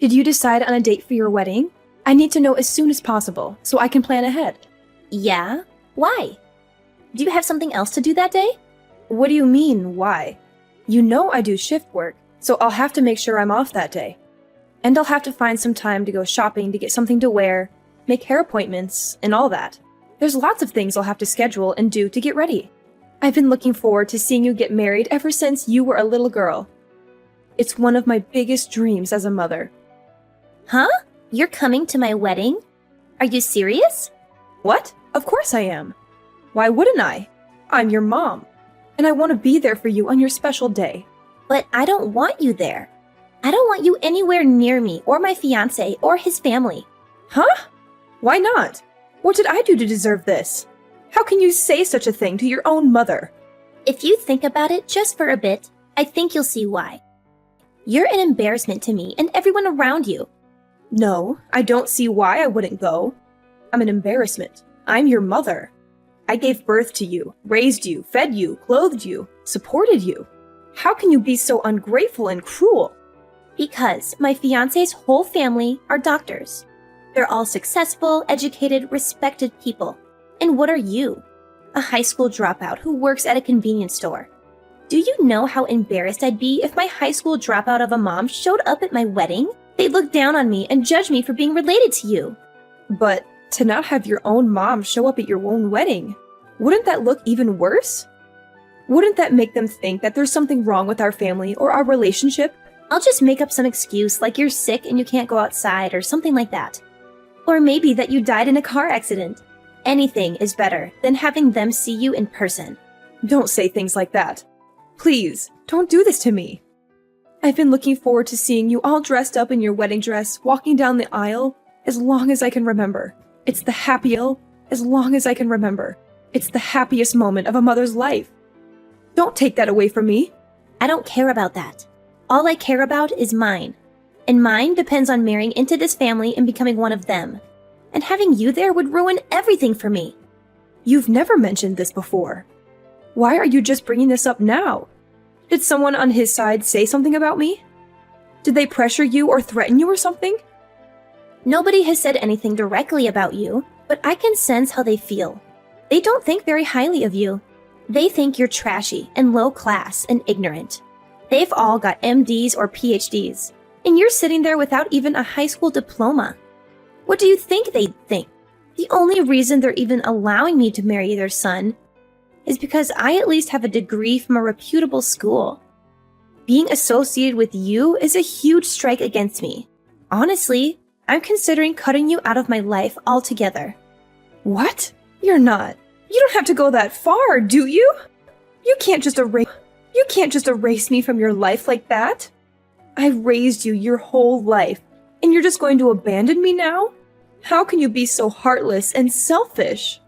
Did you decide on a date for your wedding? I need to know as soon as possible so I can plan ahead. Yeah? Why? Do you have something else to do that day? What do you mean, why? You know I do shift work, so I'll have to make sure I'm off that day. And I'll have to find some time to go shopping to get something to wear, make hair appointments, and all that. There's lots of things I'll have to schedule and do to get ready. I've been looking forward to seeing you get married ever since you were a little girl. It's one of my biggest dreams as a mother. Huh? You're coming to my wedding? Are you serious? What? Of course I am. Why wouldn't I? I'm your mom, and I want to be there for you on your special day. But I don't want you there. I don't want you anywhere near me or my fiancé or his family. Huh? Why not? What did I do to deserve this? How can you say such a thing to your own mother? If you think about it just for a bit, I think you'll see why. You're an embarrassment to me and everyone around you. No, I don't see why I wouldn't go. I'm an embarrassment. I'm your mother. I gave birth to you, raised you, fed you, clothed you, supported you. How can you be so ungrateful and cruel? Because my fiancé's whole family are doctors. They're all successful, educated, respected people. And what are you? A high school dropout who works at a convenience store. Do you know how embarrassed I'd be if my high school dropout of a mom showed up at my wedding? They'd look down on me and judge me for being related to you. But to not have your own mom show up at your own wedding, wouldn't that look even worse? Wouldn't that make them think that there's something wrong with our family or our relationship? I'll just make up some excuse like you're sick and you can't go outside or something like that. Or maybe that you died in a car accident. Anything is better than having them see you in person. Don't say things like that. Please, don't do this to me. I've been looking forward to seeing you all dressed up in your wedding dress, walking down the aisle, as long as I can remember. It's the as long as I can remember. It's the happiest moment of a mother's life. Don't take that away from me. I don't care about that. All I care about is mine. And mine depends on marrying into this family and becoming one of them. And having you there would ruin everything for me. You've never mentioned this before. Why are you just bringing this up now? Did someone on his side say something about me? Did they pressure you or threaten you or something? Nobody has said anything directly about you, but I can sense how they feel. They don't think very highly of you. They think you're trashy and low class and ignorant. They've all got MDs or PhDs, and you're sitting there without even a high school diploma. What do you think they'd think? The only reason they're even allowing me to marry their son is because I at least have a degree from a reputable school. Being associated with you is a huge strike against me. Honestly, I'm considering cutting you out of my life altogether. What? You're not. You don't have to go that far, do you? You can't just erase me from your life like that. I raised you your whole life, and you're just going to abandon me now? How can you be so heartless and selfish?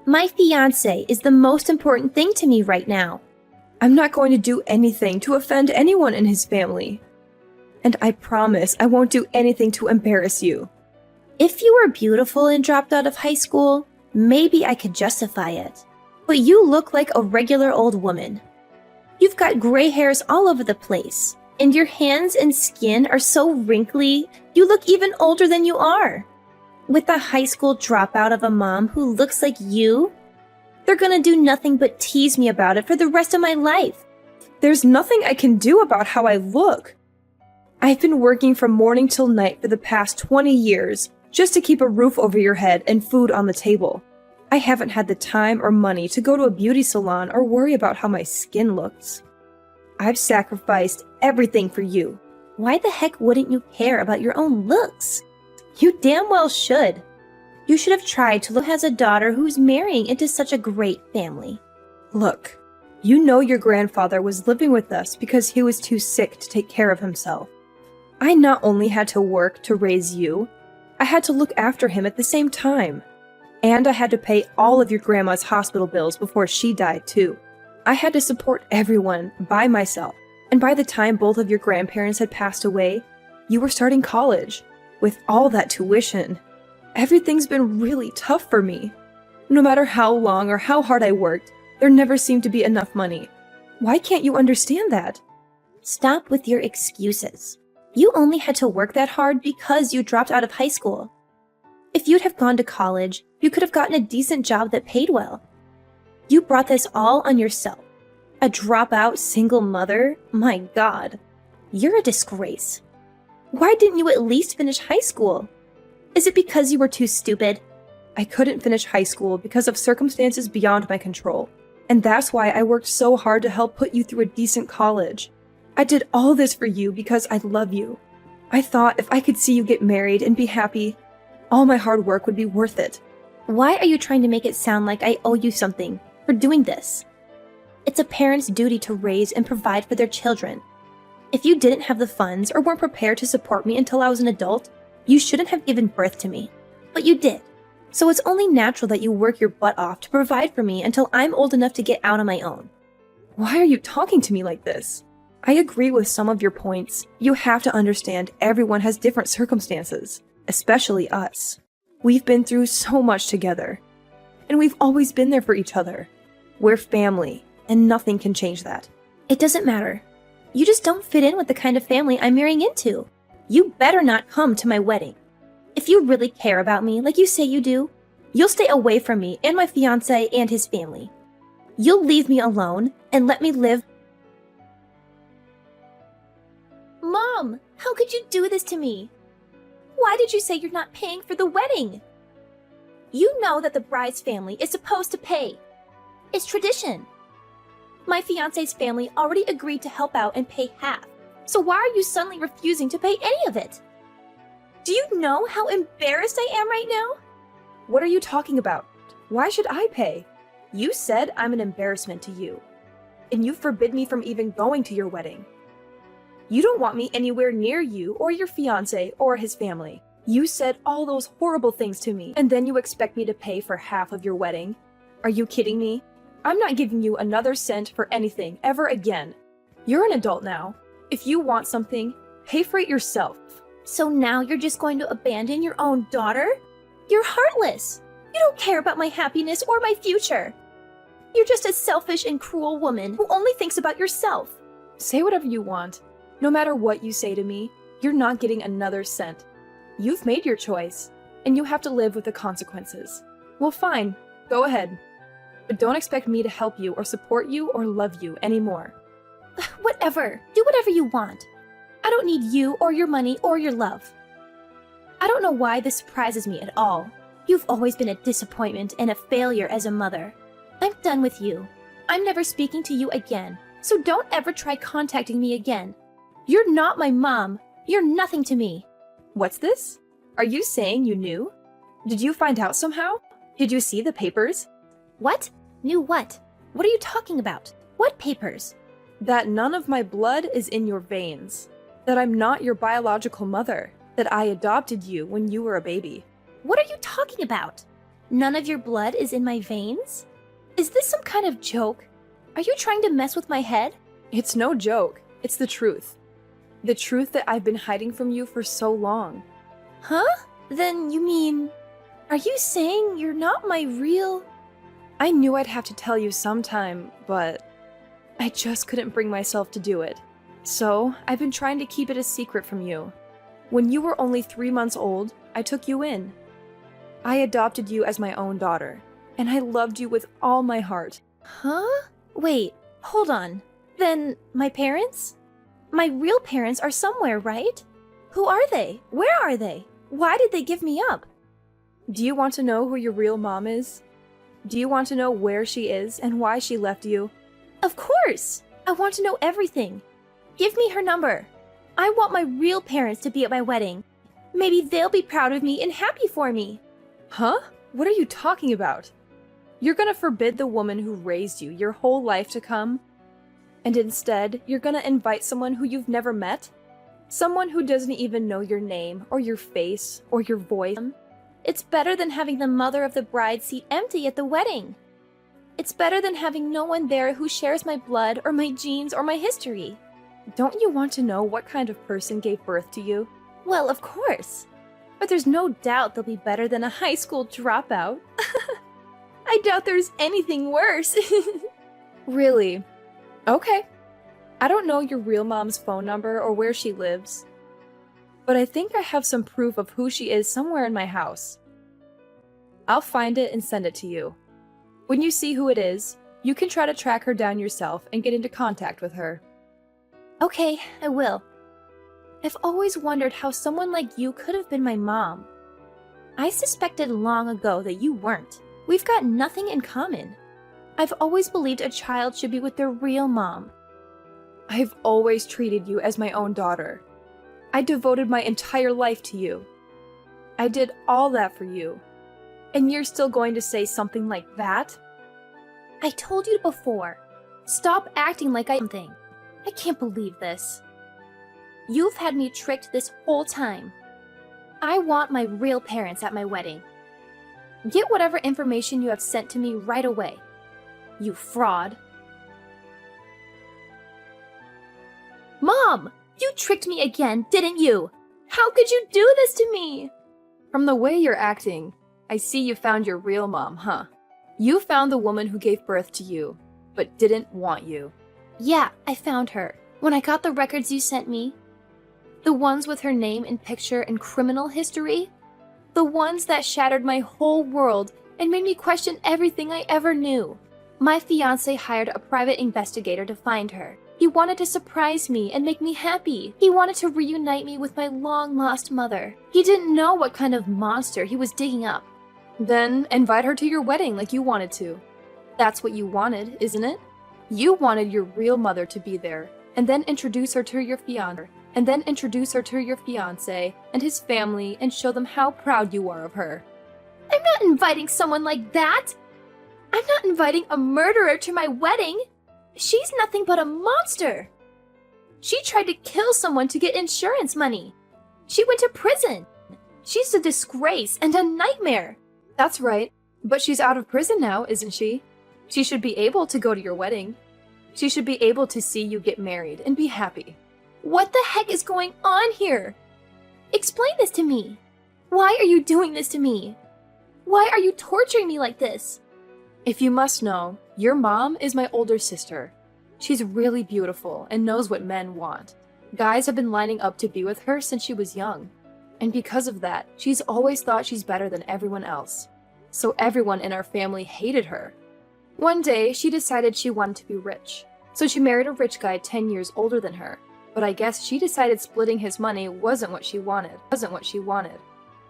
My fiancé is the most important thing to me right now. I'm not going to do anything to offend anyone in his family. And I promise I won't do anything to embarrass you. If you were beautiful and dropped out of high school, maybe I could justify it. But you look like a regular old woman. You've got gray hairs all over the place, and your hands and skin are so wrinkly, you look even older than you are. With a high school dropout of a mom who looks like you, they're gonna do nothing but tease me about it for the rest of my life. There's nothing I can do about how I look. I've been working from morning till night for the past 20 years just to keep a roof over your head and food on the table. I haven't had the time or money to go to a beauty salon or worry about how my skin looks. I've sacrificed everything for you. Why the heck wouldn't you care about your own looks? You damn well should. You should have tried to look as a daughter who's marrying into such a great family. Look, you know your grandfather was living with us because he was too sick to take care of himself. I not only had to work to raise you, I had to look after him at the same time. And I had to pay all of your grandma's hospital bills before she died too. I had to support everyone by myself. And by the time both of your grandparents had passed away, you were starting college. With all that tuition, everything's been really tough for me. No matter how long or how hard I worked, there never seemed to be enough money. Why can't you understand that? Stop with your excuses. You only had to work that hard because you dropped out of high school. If you'd have gone to college, you could have gotten a decent job that paid well. You brought this all on yourself. A dropout single mother? My God. You're a disgrace. Why didn't you at least finish high school? Is it because you were too stupid? I couldn't finish high school because of circumstances beyond my control. And that's why I worked so hard to help put you through a decent college. I did all this for you because I love you. I thought if I could see you get married and be happy, all my hard work would be worth it. Why are you trying to make it sound like I owe you something for doing this? It's a parent's duty to raise and provide for their children. If you didn't have the funds or weren't prepared to support me until I was an adult, you shouldn't have given birth to me. But you did. So it's only natural that you work your butt off to provide for me until I'm old enough to get out on my own. Why are you talking to me like this? I agree with some of your points. You have to understand everyone has different circumstances, especially us. We've been through so much together, and we've always been there for each other. We're family, and nothing can change that. It doesn't matter. You just don't fit in with the kind of family I'm marrying into. You better not come to my wedding. If you really care about me like you say you do, you'll stay away from me and my fiancé and his family. You'll leave me alone and let me live. Mom, how could you do this to me? Why did you say you're not paying for the wedding? You know that the bride's family is supposed to pay. It's tradition. My fiancé's family already agreed to help out and pay half. So why are you suddenly refusing to pay any of it? Do you know how embarrassed I am right now? What are you talking about? Why should I pay? You said I'm an embarrassment to you, and you forbid me from even going to your wedding. You don't want me anywhere near you or your fiancé or his family. You said all those horrible things to me, and then you expect me to pay for half of your wedding? Are you kidding me? I'm not giving you another cent for anything ever again. You're an adult now. If you want something, pay for it yourself. So now you're just going to abandon your own daughter? You're heartless. You don't care about my happiness or my future. You're just a selfish and cruel woman who only thinks about yourself. Say whatever you want. No matter what you say to me, you're not getting another cent. You've made your choice, and you have to live with the consequences. Well, fine. Go ahead. But don't expect me to help you or support you or love you anymore. Whatever. Do whatever you want. I don't need you or your money or your love. I don't know why this surprises me at all. You've always been a disappointment and a failure as a mother. I'm done with you. I'm never speaking to you again, so don't ever try contacting me again. You're not my mom. You're nothing to me. What's this? Are you saying you knew? Did you find out somehow? Did you see the papers? What? Knew what? What are you talking about? What papers? That none of my blood is in your veins. That I'm not your biological mother. That I adopted you when you were a baby. What are you talking about? None of your blood is in my veins? Is this some kind of joke? Are you trying to mess with my head? It's no joke. It's the truth. The truth that I've been hiding from you for so long. Huh? Then you mean... Are you saying you're not my real... I knew I'd have to tell you sometime, but I just couldn't bring myself to do it. So, I've been trying to keep it a secret from you. When you were only 3 months old, I took you in. I adopted you as my own daughter, and I loved you with all my heart. Huh? Wait, hold on. Then, my parents? My real parents are somewhere, right? Who are they? Where are they? Why did they give me up? Do you want to know who your real mom is? Do you want to know where she is and why she left you? Of course! I want to know everything. Give me her number. I want my real parents to be at my wedding. Maybe they'll be proud of me and happy for me. Huh? What are you talking about? You're gonna forbid the woman who raised you your whole life to come? And instead, you're gonna invite someone who you've never met? Someone who doesn't even know your name, or your face, or your voice? It's better than having the mother of the bride seat empty at the wedding. It's better than having no one there who shares my blood or my genes or my history. Don't you want to know what kind of person gave birth to you? Well, of course. But there's no doubt they'll be better than a high school dropout. I doubt there's anything worse. Really? Okay. I don't know your real mom's phone number or where she lives, but I think I have some proof of who she is somewhere in my house. I'll find it and send it to you. When you see who it is, you can try to track her down yourself and get into contact with her. Okay, I will. I've always wondered how someone like you could have been my mom. I suspected long ago that you weren't. We've got nothing in common. I've always believed a child should be with their real mom. I've always treated you as my own daughter. I devoted my entire life to you. I did all that for you. And you're still going to say something like that? I told you before. Stop acting like I'm something. I can't believe this. You've had me tricked this whole time. I want my real parents at my wedding. Get whatever information you have sent to me right away. You fraud. Mom! You tricked me again, didn't you? How could you do this to me? From the way you're acting, I see you found your real mom, huh? You found the woman who gave birth to you, but didn't want you. Yeah, I found her. When I got the records you sent me. The ones with her name and picture and criminal history. The ones that shattered my whole world and made me question everything I ever knew. My fiancé hired a private investigator to find her. He wanted to surprise me and make me happy. He wanted to reunite me with my long-lost mother. He didn't know what kind of monster he was digging up. Then invite her to your wedding like you wanted to. That's what you wanted, isn't it? You wanted your real mother to be there, and then introduce her to your fiancé, and his family, and show them how proud you are of her. I'm not inviting someone like that! I'm not inviting a murderer to my wedding! She's nothing but a monster! She tried to kill someone to get insurance money. She went to prison. She's a disgrace and a nightmare. That's right, but she's out of prison now, isn't she? She should be able to go to your wedding. She should be able to see you get married and be happy. What the heck is going on here? Explain this to me. Why are you doing this to me? Why are you torturing me like this? If you must know, your mom is my older sister. She's really beautiful and knows what men want. Guys have been lining up to be with her since she was young. And because of that, she's always thought she's better than everyone else. So everyone in our family hated her. One day, she decided she wanted to be rich. So she married a rich guy 10 years older than her. But I guess she decided splitting his money wasn't what she wanted.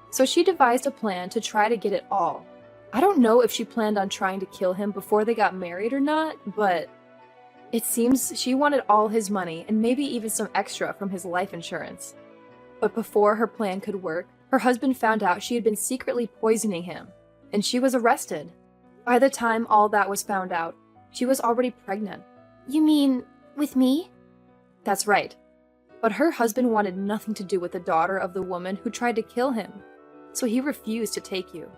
So she devised a plan to try to get it all. I don't know if she planned on trying to kill him before they got married or not, but it seems she wanted all his money and maybe even some extra from his life insurance. But before her plan could work, her husband found out she had been secretly poisoning him, and she was arrested. By the time all that was found out, she was already pregnant. You mean, with me? That's right. But her husband wanted nothing to do with the daughter of the woman who tried to kill him, so he refused to take you.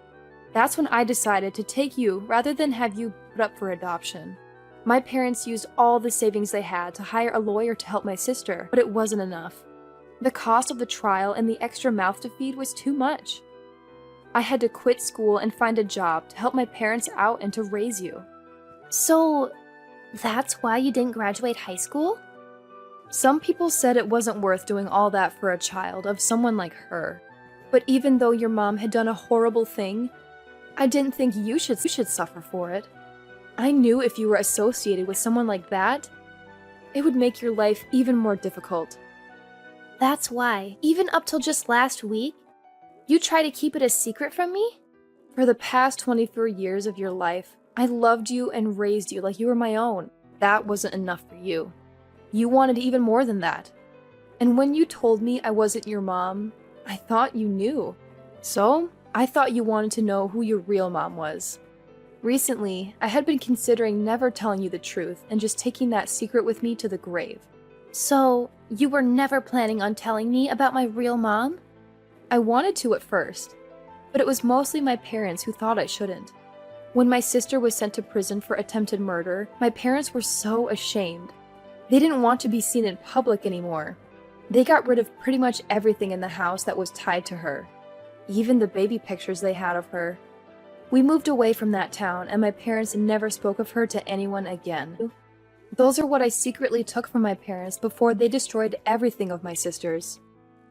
That's when I decided to take you rather than have you put up for adoption. My parents used all the savings they had to hire a lawyer to help my sister, but it wasn't enough. The cost of the trial and the extra mouth to feed was too much. I had to quit school and find a job to help my parents out and to raise you. So, that's why you didn't graduate high school? Some people said it wasn't worth doing all that for a child of someone like her. But even though your mom had done a horrible thing, I didn't think you should suffer for it. I knew if you were associated with someone like that, it would make your life even more difficult. That's why, even up till just last week, you try to keep it a secret from me? For the past 24 years of your life, I loved you and raised you like you were my own. That wasn't enough for you. You wanted even more than that. And when you told me I wasn't your mom, I thought you knew. So, I thought you wanted to know who your real mom was. Recently, I had been considering never telling you the truth and just taking that secret with me to the grave. So, you were never planning on telling me about my real mom? I wanted to at first, but it was mostly my parents who thought I shouldn't. When my sister was sent to prison for attempted murder, my parents were so ashamed. They didn't want to be seen in public anymore. They got rid of pretty much everything in the house that was tied to her, even the baby pictures they had of her. We moved away from that town, and my parents never spoke of her to anyone again. Those are what I secretly took from my parents before they destroyed everything of my sister's.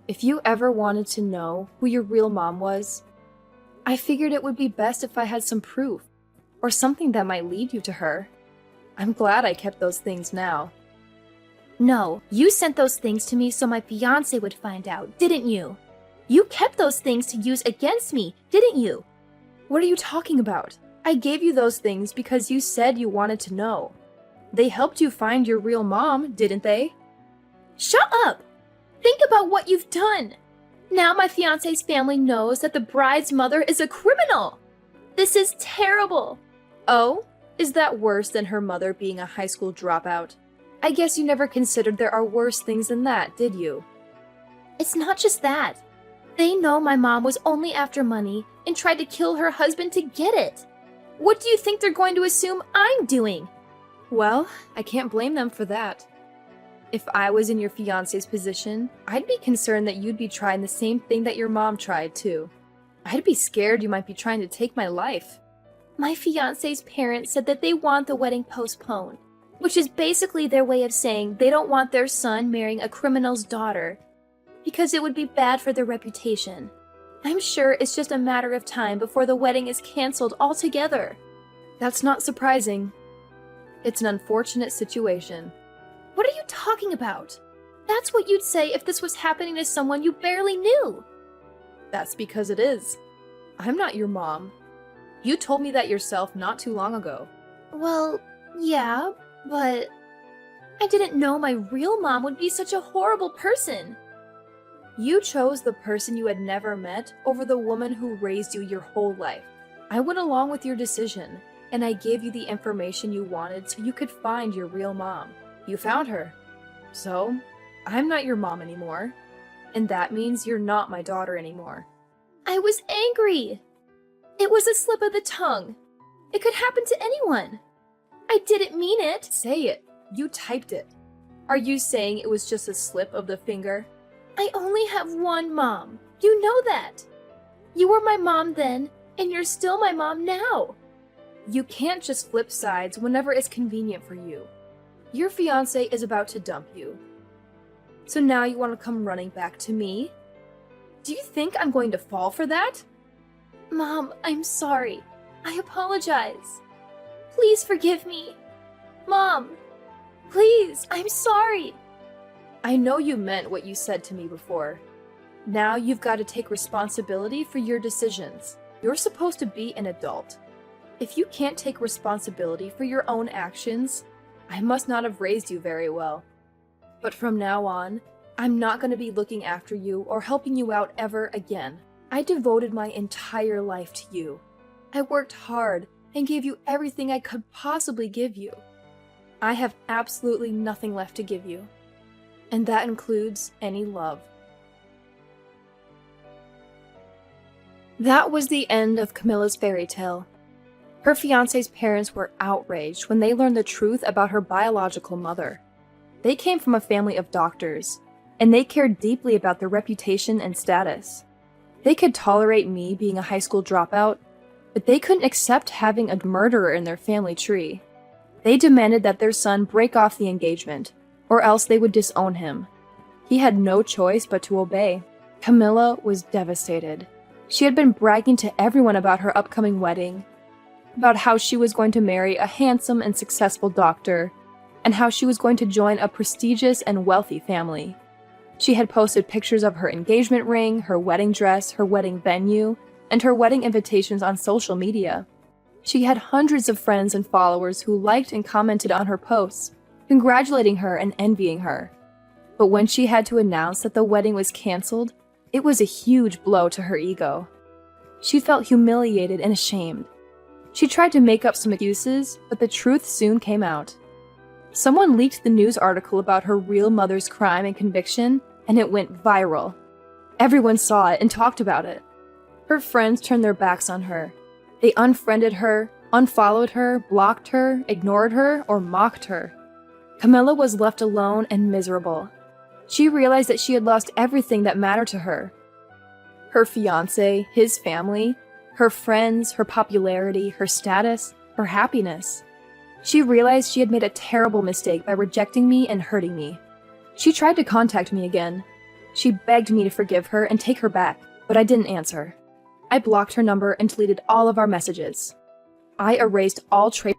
If you ever wanted to know who your real mom was, I figured it would be best if I had some proof, or something that might lead you to her. I'm glad I kept those things now. No, you sent those things to me so my fiancé would find out, didn't you? You kept those things to use against me, didn't you? What are you talking about? I gave you those things because you said you wanted to know. They helped you find your real mom, didn't they? Shut up! Think about what you've done! Now my fiancé's family knows that the bride's mother is a criminal! This is terrible! Oh? Is that worse than her mother being a high school dropout? I guess you never considered there are worse things than that, did you? It's not just that. They know my mom was only after money and tried to kill her husband to get it. What do you think they're going to assume I'm doing? Well, I can't blame them for that. If I was in your fiancé's position, I'd be concerned that you'd be trying the same thing that your mom tried too. I'd be scared you might be trying to take my life. My fiancé's parents said that they want the wedding postponed, which is basically their way of saying they don't want their son marrying a criminal's daughter, because it would be bad for their reputation. I'm sure it's just a matter of time before the wedding is canceled altogether. That's not surprising. It's an unfortunate situation. What are you talking about? That's what you'd say if this was happening to someone you barely knew. That's because it is. I'm not your mom. You told me that yourself not too long ago. Well, yeah, but I didn't know my real mom would be such a horrible person. You chose the person you had never met over the woman who raised you your whole life. I went along with your decision, and I gave you the information you wanted so you could find your real mom. You found her. So, I'm not your mom anymore. And that means you're not my daughter anymore. I was angry. It was a slip of the tongue. It could happen to anyone. I didn't mean it. Say it. You typed it. Are you saying it was just a slip of the finger? I only have one mom. You know that. You were my mom then, and you're still my mom now. You can't just flip sides whenever it's convenient for you. Your fiancé is about to dump you. So now you want to come running back to me? Do you think I'm going to fall for that? Mom, I'm sorry. I apologize. Please forgive me. Mom, please, I'm sorry. I know you meant what you said to me before. Now you've got to take responsibility for your decisions. You're supposed to be an adult. If you can't take responsibility for your own actions, I must not have raised you very well. But from now on, I'm not going to be looking after you or helping you out ever again. I devoted my entire life to you. I worked hard and gave you everything I could possibly give you. I have absolutely nothing left to give you. And that includes any love. That was the end of Camilla's fairy tale. Her fiancé's parents were outraged when they learned the truth about her biological mother. They came from a family of doctors, and they cared deeply about their reputation and status. They could tolerate me being a high school dropout, but they couldn't accept having a murderer in their family tree. They demanded that their son break off the engagement, or else they would disown him. He had no choice but to obey. Camilla was devastated. She had been bragging to everyone about her upcoming wedding, about how she was going to marry a handsome and successful doctor, and how she was going to join a prestigious and wealthy family. She had posted pictures of her engagement ring, her wedding dress, her wedding venue, and her wedding invitations on social media. She had hundreds of friends and followers who liked and commented on her posts, congratulating her and envying her. But when she had to announce that the wedding was canceled, it was a huge blow to her ego. She felt humiliated and ashamed. She tried to make up some excuses, but the truth soon came out. Someone leaked the news article about her real mother's crime and conviction, and it went viral. Everyone saw it and talked about it. Her friends turned their backs on her. They unfriended her, unfollowed her, blocked her, ignored her, or mocked her. Camilla was left alone and miserable. She realized that she had lost everything that mattered to her. Her fiancé, his family, her friends, her popularity, her status, her happiness. She realized she had made a terrible mistake by rejecting me and hurting me. She tried to contact me again. She begged me to forgive her and take her back, but I didn't answer. I blocked her number and deleted all of our messages. I erased all traces